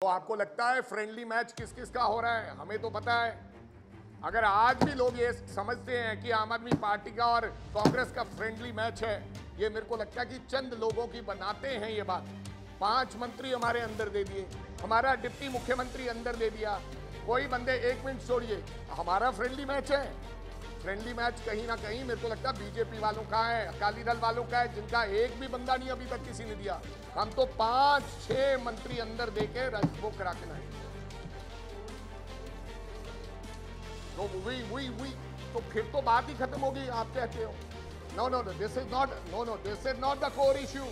आपको लगता है फ्रेंडली मैच किस किस का हो रहा है? हमें तो पता है। अगर आज भी लोग ये समझते हैं कि आम आदमी पार्टी का और कांग्रेस का फ्रेंडली मैच है, ये मेरे को लगता है कि चंद लोगों की बनाते हैं ये बात। 5 मंत्री हमारे अंदर दे दिए, हमारा डिप्टी मुख्यमंत्री अंदर दे दिया, कोई बंदे 1 मिनट छोड़िए, हमारा फ्रेंडली मैच है। फ्रेंडली मैच कहीं ना कहीं मेरे को लगता है बीजेपी वालों का है, अकाली दल वालों का है, जिनका एक भी बंदा नहीं अभी तक किसी ने दिया। हम तो 5-6 मंत्री अंदर देके वो करा के लाए। तो फिर तो बात ही खत्म होगी। आप कहते हो no no this is not the core issue.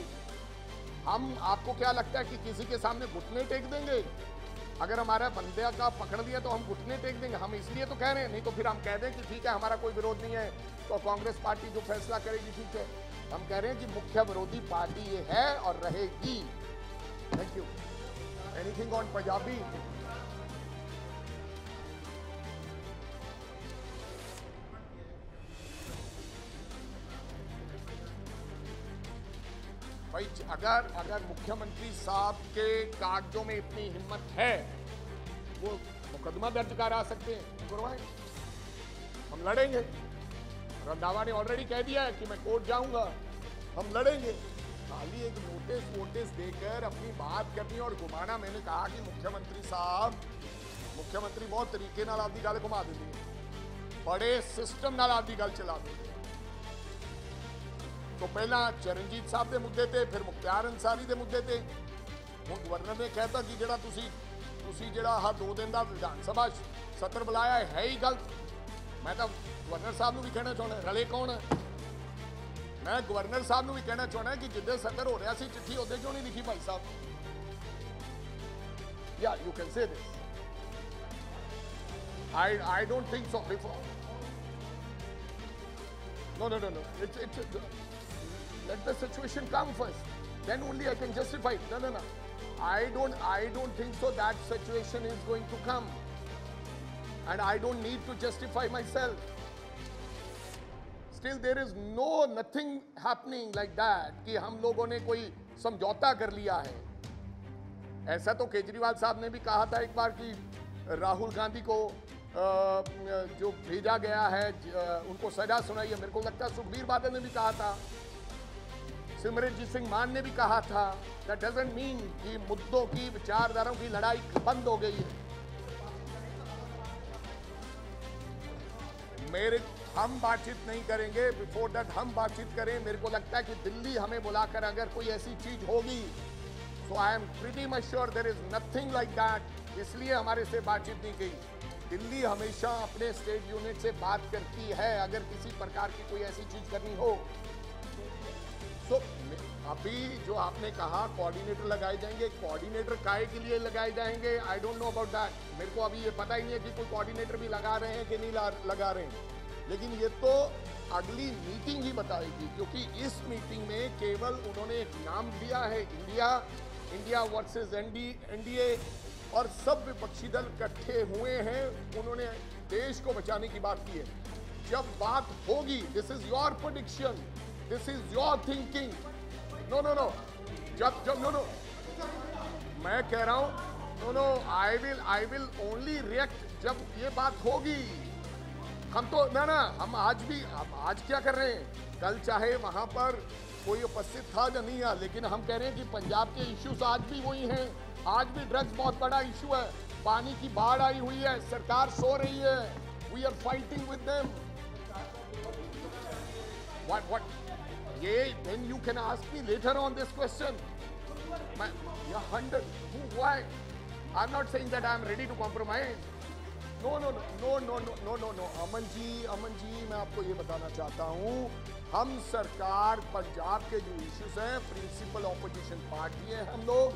हम आपको क्या लगता है कि किसी के सामने घुटने टेक देंगे? अगर हमारा बंदे का पकड़ दिया तो हम घुटने टेक देंगे? हम इसलिए तो कह रहे हैं, नहीं तो फिर हम कह दें कि ठीक है हमारा कोई विरोध नहीं है, तो कांग्रेस पार्टी जो फैसला करेगी ठीक है। हम कह रहे हैं कि मुख्य विरोधी पार्टी ये है और रहेगी। Thank you. Anything on Punjabi? भाई अगर मुख्यमंत्री साहब के कागजों में इतनी हिम्मत है, वो मुकदमा दर्ज करा सकते हैं, करवाएं, हम लड़ेंगे। रंधावा ने ऑलरेडी कह दिया है कि मैं कोर्ट जाऊंगा, हम लड़ेंगे। खाली एक नोटिस देकर अपनी बात करनी और घुमाना। मैंने कहा कि मुख्यमंत्री बहुत तरीके नाल आपकी गल घुमा देंगे, बड़े सिस्टम नाल आपकी गल चला देंगे। तो पहला चरणजीत साहब के मुद्दे थे, फिर मुख्तार अंसारी के मुद्दे थे। हुण गवर्नर ने कहता कि जिहड़ा तुसी जिहड़ा 2 दिन का विधान सभा सत्र बुलाया है ही गलत। मैं तो गवर्नर साहब को भी कहना चाहना, रले कौन है? मैं गवर्नर साहब को भी कहना चाहना कि जिद्दे सत्र हो रहा सी चिट्ठी उदे क्यों नहीं लिखी भाई साहब? या you can say this. I don't think so before. No. It's let the situation come first. Then only I can justify it. No. I don't think so that situation is going to come. And I don't need to justify myself. Still there is nothing happening like that कि हम लोगों ने कोई समझौता कर लिया है। ऐसा तो केजरीवाल साहब ने भी कहा था एक बार कि राहुल गांधी को जो भेजा गया है उनको सजा सुनाई है। मेरे को लगता है सुखबीर बादल ने भी कहा था, सिमरनजीत सिंह मान ने भी कहा था। दैट डजंट मीन कि मुद्दों की, विचारधाराओं की लड़ाई बंद हो गई है। हम बातचीत नहीं करेंगे, बिफोर दैट हम बातचीत करें। मेरे को लगता है कि दिल्ली हमें बुलाकर अगर कोई ऐसी चीज होगी, so I am pretty much sure there is nothing like that. इसलिए हमारे से बातचीत नहीं की। दिल्ली हमेशा अपने स्टेट यूनिट से बात करती है अगर किसी प्रकार की कोई ऐसी चीज करनी हो। तो अभी जो आपने कहा कोऑर्डिनेटर लगाए जाएंगे, कोऑर्डिनेटर काहे के लिए लगाए जाएंगे? I don't know about that. मेरे को अभी ये पता ही नहीं है कि कोई कोऑर्डिनेटर भी लगा रहे हैं कि नहीं लगा रहे हैं। लेकिन ये तो अगली मीटिंग ही बताएगी, क्योंकि इस मीटिंग में केवल उन्होंने एक नाम दिया है, इंडिया वर्सेस एनडीए, और सब विपक्षी दल इकट्ठे हुए हैं। उन्होंने देश को बचाने की बात की है। जब बात होगी, this is your prediction, this is your thinking. No जब मैं कह रहा हूं no I will only react जब ये बात होगी। हम तो हम आज क्या कर रहे हैं? कल चाहे वहां पर कोई उपस्थित था या नहीं है, लेकिन हम कह रहे हैं कि पंजाब के इश्यूज आज भी वही हैं। आज भी ड्रग्स बहुत बड़ा इशू है, पानी की बाढ़ आई हुई है, सरकार सो रही है। We are fighting with them. What? Then you can ask me later on this question. Yeah, 100. Why? I'm not saying that I'm ready to compromise. No. Aman ji, मैं आपको ये बताना चाहता हूँ, हम सरकार, पंजाब के जो इश्यूज हैं, प्रिंसिपल ऑपोजिशन पार्टी है हम लोग।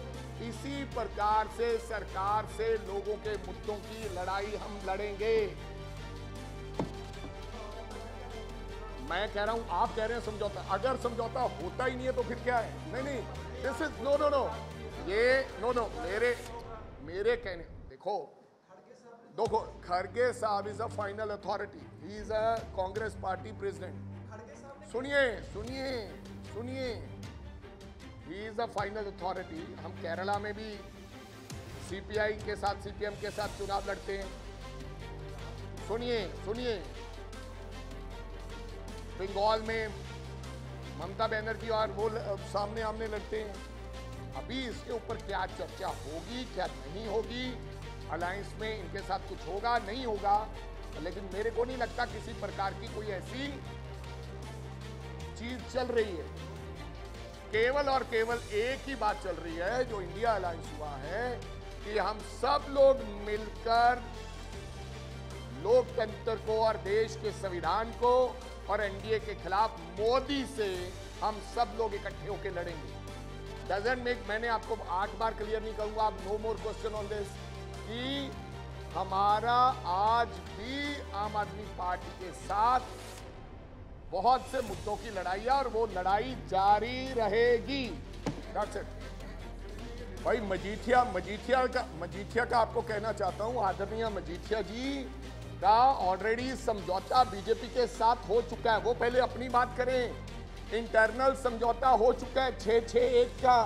इसी प्रकार से सरकार से लोगों के मुद्दों की लड़ाई हम लड़ेंगे। मैं कह रहा हूं, आप कह रहे हैं समझौता। अगर समझौता होता ही नहीं है तो फिर क्या है? नहीं, दिस इज नो ये मेरे कहने, देखो खड़गे साहब is a final authority, he is a Congress party president. सुनिए, he is a final authority. हम केरला में भी सीपीआई के साथ, सीपीएम के साथ चुनाव लड़ते हैं। सुनिए सुनिए, बंगाल में ममता बनर्जी और वो सामने आमने लड़ते हैं। अभी इसके ऊपर क्या चर्चा होगी, क्या नहीं होगी, अलायंस में इनके साथ कुछ होगा नहीं होगा, लेकिन मेरे को नहीं लगता किसी प्रकार की कोई ऐसी चीज चल रही है। केवल और केवल एक ही बात चल रही है, जो इंडिया अलायंस हुआ है, कि हम सब लोग मिलकर लोकतंत्र को और देश के संविधान को और एनडीए के खिलाफ मोदी से हम सब लोग इकट्ठे होकर लड़ेंगे। डजंट मेक, मैंने आपको 8 बार क्लियर नहीं कहूंगा, आप no more question on this, कि हमारा आज भी आम आदमी पार्टी के साथ बहुत से मुद्दों की लड़ाई है और वो लड़ाई जारी रहेगी। That's it. भाई मजीठिया का आपको कहना चाहता हूं, आदरणीय मजीठिया जी का ऑलरेडी समझौता बीजेपी के साथ हो चुका है। वो पहले अपनी बात करें। इंटरनल समझौता हो चुका है 661 का,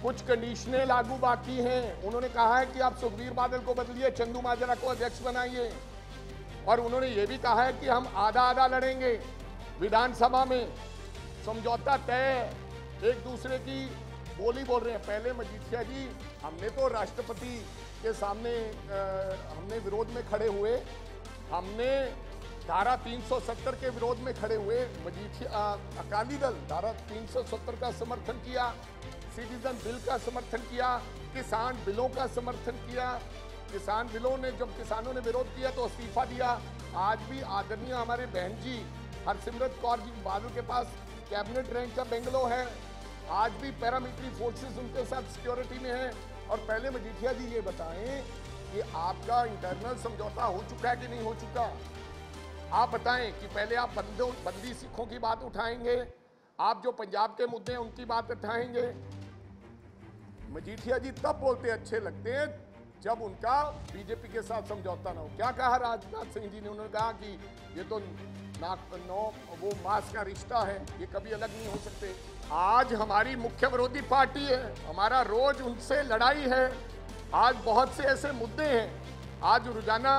कुछ कंडीशनें लागू बाकी हैं। उन्होंने कहा है कि आप सुखबीर बादल को बदलिए, चंदू माजरा को अध्यक्ष बनाइए, और उन्होंने ये भी कहा है कि हम आधा आधा लड़ेंगे विधानसभा में। समझौता तय, एक दूसरे की बोली बोल रहे हैं। पहले मजीठिया जी, हमने तो राष्ट्रपति के सामने हमने विरोध में खड़े हुए, हमने धारा 370 के विरोध में खड़े हुए। मजीठिया, अकाली दल धारा 370 का समर्थन किया, सिटीजन बिल का समर्थन किया, किसान बिलों का समर्थन किया। किसान बिलों ने, जब किसानों ने विरोध किया तो इस्तीफा दिया। आज भी आदरणीय हमारे बहन जी हरसिमरत कौर जी बादल के पास कैबिनेट रैंक का बेंगलो है। आज भी पैरामिलिट्री फोर्सेस उनके साथ सिक्योरिटी में है। और पहले मजीठिया जी ये बताएं कि आपका इंटरनल समझौता हो चुका है कि नहीं हो चुका। आप बताएं कि पहले आप बंदी सिखों की बात उठाएंगे, आप जो पंजाब के मुद्दे हैं उनकी बात उठाएंगे। मजीठिया जी तब बोलते अच्छे लगते हैं जब उनका बीजेपी के साथ समझौता ना हो। क्या कहा राजनाथ सिंह जी ने? उन्होंने कहा कि ये तो वो मांस का रिश्ता है, ये कभी अलग नहीं हो सकते। आज हमारी मुख्य विरोधी पार्टी है, हमारा रोज उनसे लड़ाई है। आज बहुत से ऐसे मुद्दे हैं। आज रोजाना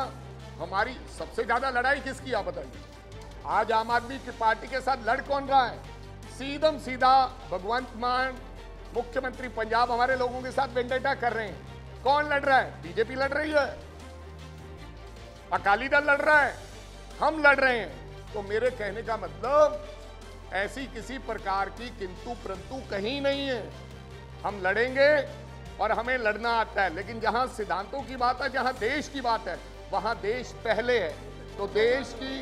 हमारी सबसे ज्यादा लड़ाई किसकी, आप बताइए? आज आम आदमी की पार्टी के साथ लड़ कौन रहा है? सीधम सीधा भगवंत मान मुख्यमंत्री पंजाब हमारे लोगों के साथ वेंडेटा कर रहे हैं। कौन लड़ रहा है? बीजेपी लड़ रही है, अकाली दल लड़ रहा है, हम लड़ रहे हैं। तो मेरे कहने का मतलब ऐसी किसी प्रकार की किंतु परंतु कहीं नहीं है। हम लड़ेंगे और हमें लड़ना आता है, लेकिन जहां सिद्धांतों की बात है, जहां देश की बात है, वहां देश पहले है। तो देश की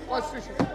कॉन्स्टिट्यूशन